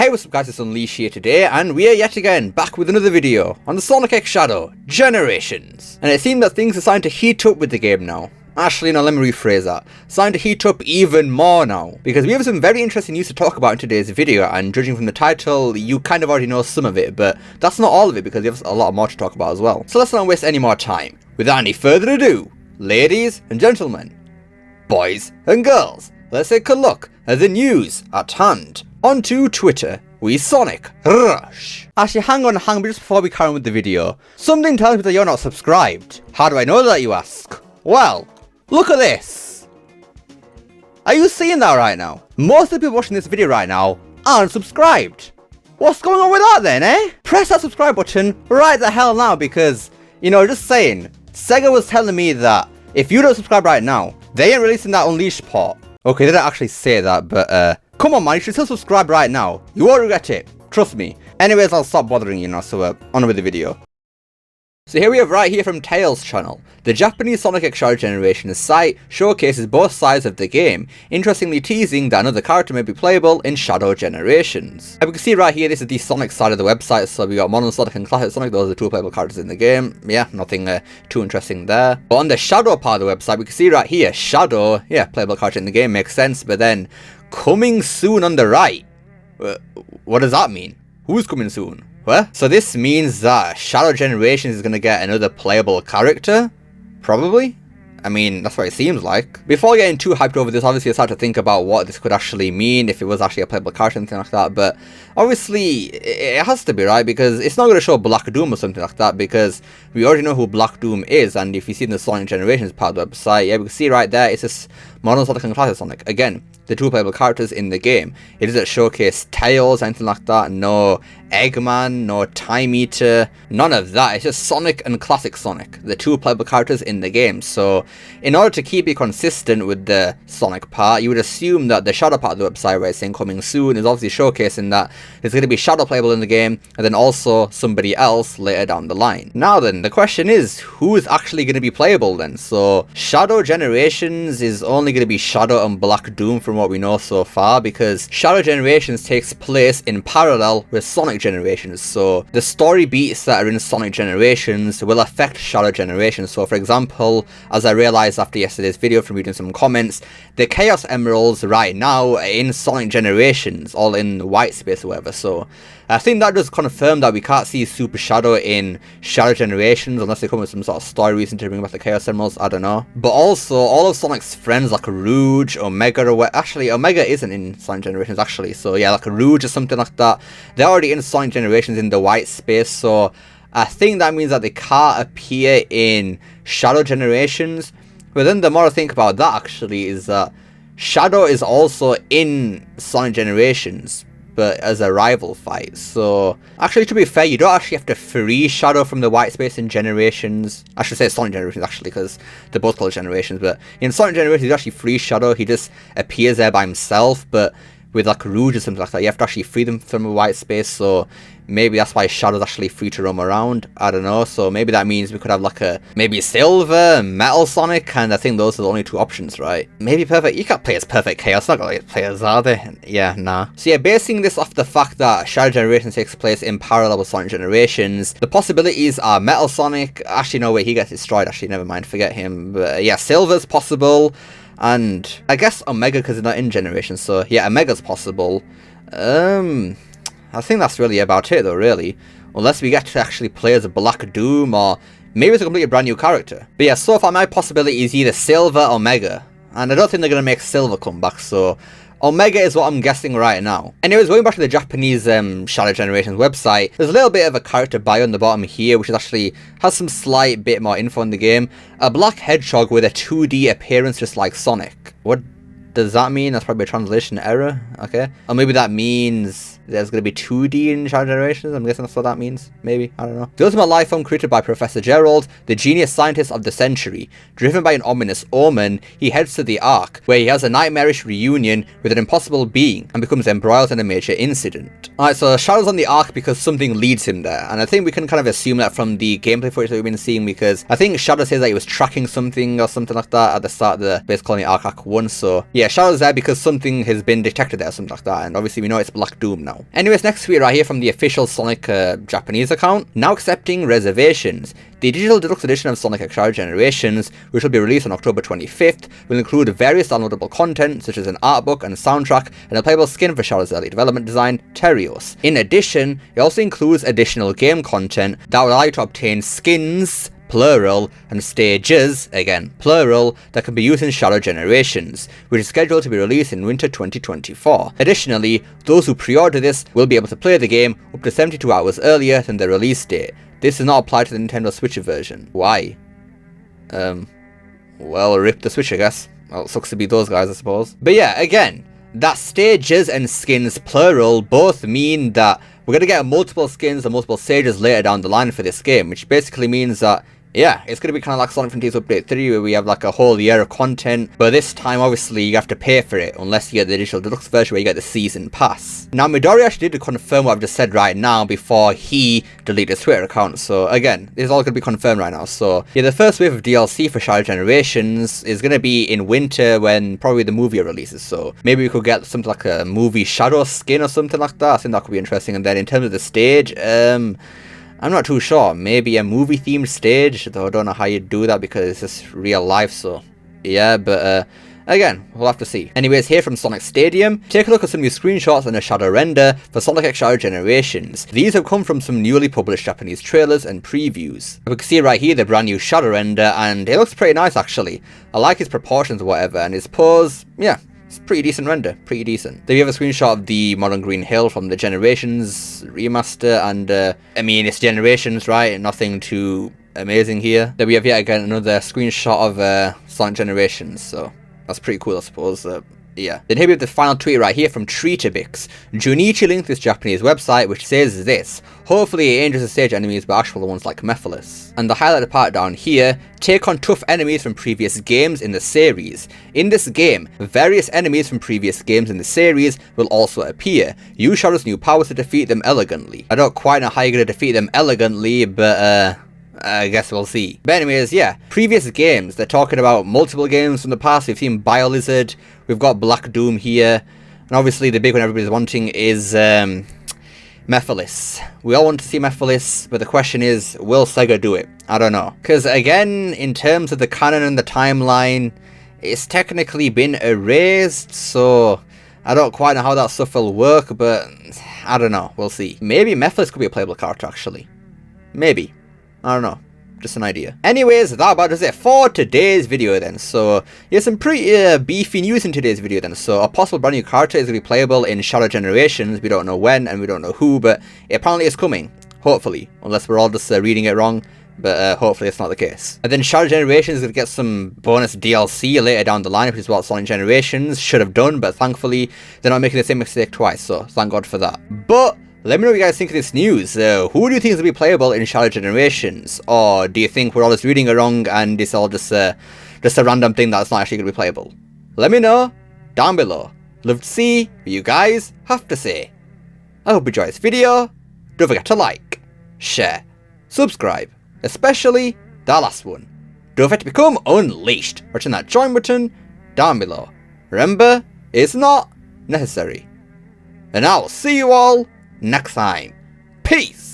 Hey, what's up guys, it's Unleash here today, and we are yet again back with another video on the Sonic X Shadow Generations. And it seems that things are starting to heat up with the game now. Actually, no, let me rephrase that. Starting to heat up even more now, because we have some very interesting news to talk about in today's video, and judging from the title, you kind of already know some of it, but that's not all of it, because we have a lot more to talk about as well. So let's not waste any more time. Without any further ado, ladies and gentlemen, boys and girls, let's take a look at the news at hand. Onto Twitter, we Sonic Rush. Actually, hang on, just before we carry on with the video. Something tells me that you're not subscribed. How do I know that, you ask? Well, look at this. Are you seeing that right now? Most of the people watching this video right now aren't subscribed. What's going on with that then, eh? Press that subscribe button right the hell now, because, you know, just saying, Sega was telling me that if you don't subscribe right now, they ain't releasing that Unleashed port. Okay, they didn't actually say that, but come on man, you should still subscribe right now. You won't regret it. Trust me. Anyways, I'll stop bothering you now, so on with the video. So here we have right here from Tails channel. The Japanese Sonic X Shadow Generations site showcases both sides of the game, interestingly teasing that another character may be playable in Shadow Generations. As we can see right here, this is the Sonic side of the website, so we got Modern Sonic and Classic Sonic, those are the two playable characters in the game. Yeah, nothing too interesting there. But on the Shadow part of the website, we can see right here, Shadow, yeah, playable character in the game, makes sense, but then coming soon on the right. What does that mean? Who's coming soon? What? So this means that Shadow Generations is going to get another playable character? Probably? I mean, that's what it seems like. Before getting too hyped over this, obviously I started to think about what this could actually mean, if it was actually a playable character and anything like that, but obviously it has to be, right? Because it's not going to show Black Doom or something like that, because we already know who Black Doom is, and if you see in the Sonic Generations part of the website, yeah, we can see right there, it's just Modern Sonic and Classic Sonic. Again, the two playable characters in the game. It doesn't showcase Tails, anything like that, no Eggman, no Time Eater, none of that. It's just Sonic and Classic Sonic, the two playable characters in the game. So in order to keep it consistent with the Sonic part, you would assume that the Shadow part of the website where it's saying coming soon is obviously showcasing that there's going to be Shadow playable in the game, and then also somebody else later down the line. Now then, the question is, who is actually going to be playable then? So Shadow Generations is only going to be Shadow and Black Doom from what we know so far, because Shadow Generations takes place in parallel with Sonic Generations, so the story beats that are in Sonic Generations will affect Shadow Generations. So for example, as I realized after yesterday's video from reading some comments, the Chaos Emeralds right now are in Sonic Generations, all in white space or whatever, so I think that does confirm that we can't see Super Shadow in Shadow Generations unless they come with some sort of story reason to bring back the Chaos Emeralds, I don't know. But also, all of Sonic's friends like Rouge, Omega, or what, actually Omega isn't in Sonic Generations actually, so yeah, like Rouge or something like that, they're already in Sonic Generations in the white space, so I think that means that they can't appear in Shadow Generations. But then the more I think about that actually is that Shadow is also in Sonic Generations, but as a rival fight. So actually, to be fair, you don't actually have to free Shadow from the white space in Generations. I should say Sonic Generations actually, because they're both called Generations, but in Sonic Generations you actually free Shadow, he just appears there by himself, but with like Rouge or something like that, you have to actually free them from a white space, so maybe that's why Shadow's actually free to roam around, I don't know. So maybe that means we could have like a, maybe Silver, Metal Sonic, and I think those are the only two options, right? Maybe Perfect, you can't play as Perfect Chaos, not gonna play as, are they? Yeah, nah. So yeah, basing this off the fact that Shadow Generations takes place in parallel with Sonic Generations, the possibilities are Metal Sonic, actually no way, he gets destroyed, actually never mind, forget him, but yeah, Silver's possible, and I guess Omega because they're not in Generations, so yeah, Omega's possible. I think that's really about it though, really. Unless we get to actually play as a Black Doom, or maybe it's a completely brand new character. But yeah, so far my possibility is either Silver or Omega, and I don't think they're going to make Silver come back, so Omega is what I'm guessing right now. Anyways, going back to the Japanese Shadow Generations website, there's a little bit of a character bio on the bottom here, which is actually has some slight bit more info on the game. A black hedgehog with a 2D appearance just like Sonic. What does that mean? That's probably a translation error, okay? Or maybe that means there's going to be 2D in Shadow Generations. I'm guessing that's what that means. Maybe. I don't know. The ultimate life form created by Professor Gerald, the genius scientist of the century. Driven by an ominous omen, he heads to the Ark, where he has a nightmarish reunion with an impossible being and becomes embroiled in a major incident. Alright, so Shadow's on the Ark because something leads him there. And I think we can kind of assume that from the gameplay footage that we've been seeing, because I think Shadow says that he was tracking something or something like that at the start of the base colony Ark Act 1. So yeah, Shadow's there because something has been detected there or something like that. And obviously we know it's Black Doom now. now. Anyways, next tweet right here from the official Sonic Japanese account. Now accepting reservations. The digital deluxe edition of Sonic X Shadow Generations, which will be released on October 25th, will include various downloadable content such as an art book and soundtrack and a playable skin for Shadow's early development design, Terios. In addition, it also includes additional game content that will allow you to obtain skins, plural, and stages, again plural, that can be used in Shadow Generations, which is scheduled to be released in winter 2024. Additionally, those who pre-order this will be able to play the game up to 72 hours earlier than the release date. This does not apply to the Nintendo Switch version. Why? Well, rip the Switch, I guess. Well, it sucks to be those guys, I suppose. But yeah, again, that stages and skins, plural, both mean that we're going to get multiple skins and multiple stages later down the line for this game, which basically means that, yeah, it's going to be kind of like Sonic Frontiers Update 3, where we have like a whole year of content, but this time obviously you have to pay for it, unless you get the digital deluxe version where you get the season pass. Now Midori actually did confirm what I've just said right now before he deleted his Twitter account, so again, this is all going to be confirmed right now. So yeah, the first wave of DLC for Shadow Generations is going to be in winter when probably the movie releases, so maybe we could get something like a movie Shadow skin or something like that. I think that could be interesting. And then in terms of the stage, I'm not too sure. Maybe a movie-themed stage, though I don't know how you do that because it's just real life, so yeah, but again, we'll have to see. Anyways, here from Sonic Stadium, take a look at some new screenshots and a shadow render for Sonic X Shadow Generations. These have come from some newly published Japanese trailers and previews. We can see right here the brand new shadow render, and it looks pretty nice actually. I like his proportions or whatever, and his pose, yeah. It's pretty decent render, pretty decent. Then we have a screenshot of the Modern Green Hill from the Generations remaster, and I mean, it's Generations, right? Nothing too amazing here. Then we have yet again another screenshot of Sonic Generations, so that's pretty cool, I suppose. Yeah. Then here we have the final tweet right here from Treatabix. Junichi linked this Japanese website which says this: hopefully it ain't just the stage enemies but actual ones like Mephiles. And the highlighted part down here, take on tough enemies from previous games in the series. In this game, various enemies from previous games in the series will also appear. Use Shadow's new powers to defeat them elegantly. I don't quite know how you're going to defeat them elegantly, but I guess we'll see. But anyways, yeah, previous games, they're talking about multiple games from the past. We've seen BioLizard, we've got Black Doom here, and obviously the big one everybody's wanting is Mephiles. We all want to see Mephiles, but the question is, will Sega do it? I don't know. Because again, in terms of the canon and the timeline, it's technically been erased, so I don't quite know how that stuff will work, but I don't know, we'll see. Maybe Mephiles could be a playable character actually. Maybe. I don't know, just an idea. Anyways, that about does it for today's video then. So, yeah, some pretty beefy news in today's video then. So, a possible brand new character is going to be playable in Shadow Generations. We don't know when and we don't know who, but it apparently is coming. Hopefully. Unless we're all just reading it wrong. But hopefully it's not the case. And then Shadow Generations is going to get some bonus DLC later down the line, which is what Sonic Generations should have done. But thankfully, they're not making the same mistake twice. So, thank God for that. But let me know what you guys think of this news. Who do you think is going to be playable in Shadow Generations? Or do you think we're all just reading it wrong and it's all just a random thing that's not actually going to be playable? Let me know down below. Love to see what you guys have to say. I hope you enjoyed this video. Don't forget to like, share, subscribe, especially that last one. Don't forget to become unleashed by hitting that join button down below. Remember, it's not necessary. And I'll see you all next time. Peace!